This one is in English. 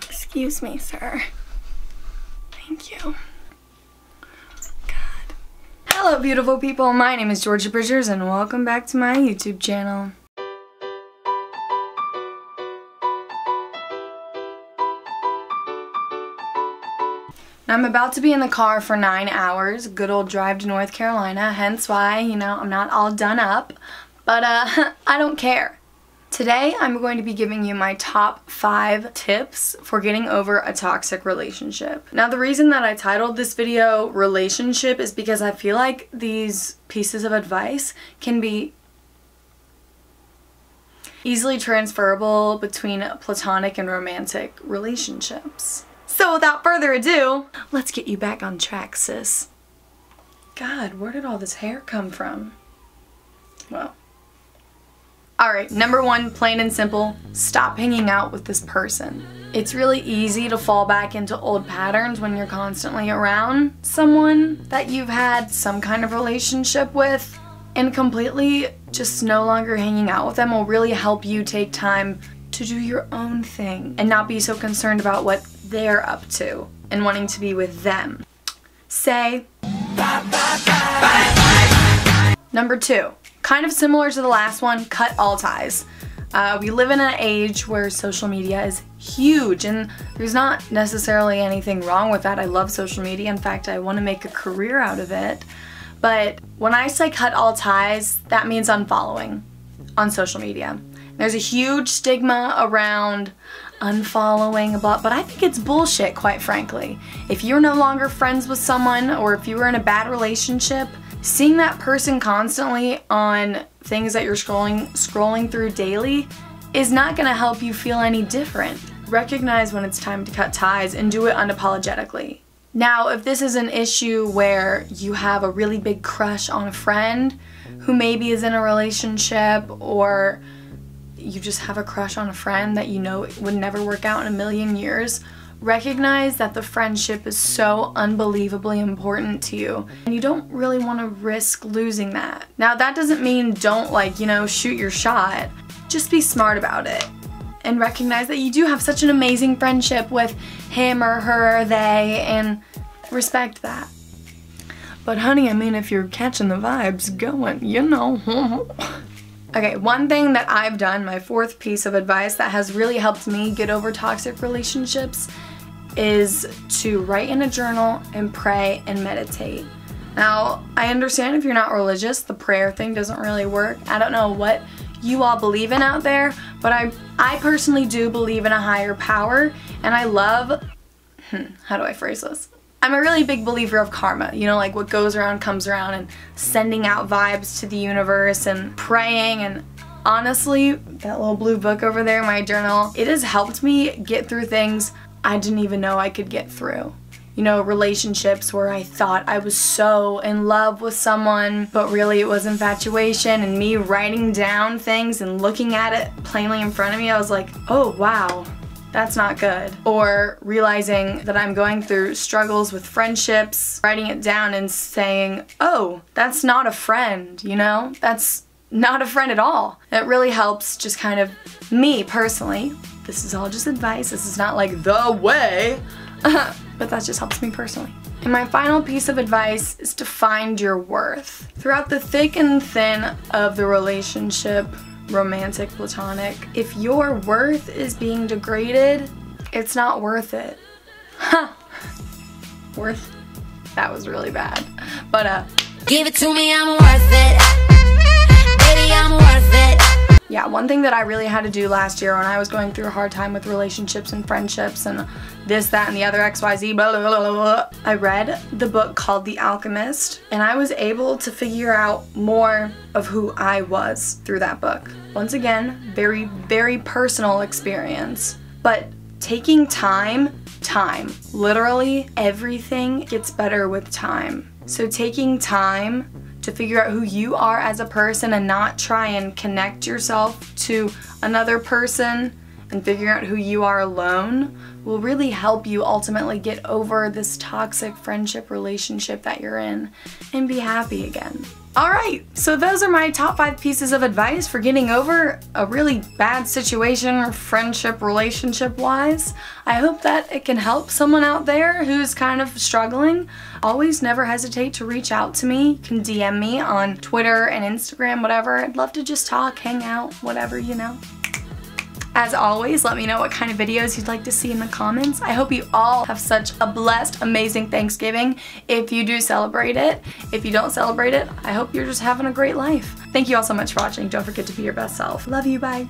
Excuse me, sir. Thank you. God. Hello, beautiful people. My name is Georgia.bridge and welcome back to my YouTube channel. Now, I'm about to be in the car for 9 hours, good old drive to North Carolina, hence why, you know, I'm not all done up, but I don't care. Today, I'm going to be giving you my top 5 tips for getting over a toxic relationship. Now, the reason that I titled this video Relationship is because I feel like these pieces of advice can be easily transferable between platonic and romantic relationships. So without further ado, let's get you back on track, sis. God, where did all this hair come from? Well. Alright, number 1, plain and simple, stop hanging out with this person. It's really easy to fall back into old patterns when you're constantly around someone that you've had some kind of relationship with, and completely just no longer hanging out with them will really help you take time to do your own thing and not be so concerned about what they're up to and wanting to be with them. Say bye, bye, bye. Number 2, kind of similar to the last one, cut all ties. We live in an age where social media is huge, and there's not necessarily anything wrong with that. I love social media. In fact, I want to make a career out of it. But when I say cut all ties, that means unfollowing on social media. There's a huge stigma around unfollowing, but I think it's bullshit, quite frankly. If you're no longer friends with someone, or if you were in a bad relationship, seeing that person constantly on things that you're scrolling through daily is not going to help you feel any different. Recognize when it's time to cut ties and do it unapologetically. Now, if this is an issue where you have a really big crush on a friend who maybe is in a relationship, or you just have a crush on a friend that you know would never work out in a million years, recognize that the friendship is so unbelievably important to you, and you don't really want to risk losing that. Now, that doesn't mean don't, like, you know, shoot your shot. Just be smart about it and recognize that you do have such an amazing friendship with him or her or they, and respect that. But honey, I mean, if you're catching the vibes going, you know. Okay, one thing that I've done, my 4th piece of advice that has really helped me get over toxic relationships, is to write in a journal and pray and meditate. Now, I understand if you're not religious, the prayer thing doesn't really work. I don't know what you all believe in out there, but I personally do believe in a higher power, and I love, how do I phrase this? I'm a really big believer of karma, you know, like what goes around comes around, and sending out vibes to the universe and praying. And honestly, that little blue book over there, my journal, it has helped me get through things I didn't even know I could get through. You know, relationships where I thought I was so in love with someone, but really it was infatuation, and me writing down things and looking at it plainly in front of me, I was like, oh wow, that's not good. Or realizing that I'm going through struggles with friendships, writing it down and saying, oh, that's not a friend, you know? That's not a friend at all. It really helps, just kind of, me personally, this is all just advice, this is not like the way, but that just helps me personally. And my final piece of advice is to find your worth. Throughout the thick and thin of the relationship, romantic, platonic, if your worth is being degraded, it's not worth it. Huh. Worth? That was really bad. But give it to me, I'm worth it. Baby, I'm worth it. Yeah, one thing that I really had to do last year when I was going through a hard time with relationships and friendships and this, that, and the other XYZ, blah, blah, blah, blah, I read the book called The Alchemist, and I was able to figure out more of who I was through that book. Once again, very, very personal experience, but taking time, literally everything gets better with time. So taking time to figure out who you are as a person and not try and connect yourself to another person and figuring out who you are alone will really help you ultimately get over this toxic friendship relationship that you're in and be happy again. Alright, so those are my top 5 pieces of advice for getting over a really bad situation, friendship, relationship wise. I hope that it can help someone out there who's kind of struggling. Always never hesitate to reach out to me. You can DM me on Twitter and Instagram, whatever. I'd love to just talk, hang out, whatever, you know. As always, let me know what kind of videos you'd like to see in the comments. I hope you all have such a blessed, amazing Thanksgiving if you do celebrate it. If you don't celebrate it, I hope you're just having a great life. Thank you all so much for watching. Don't forget to be your best self. Love you, bye.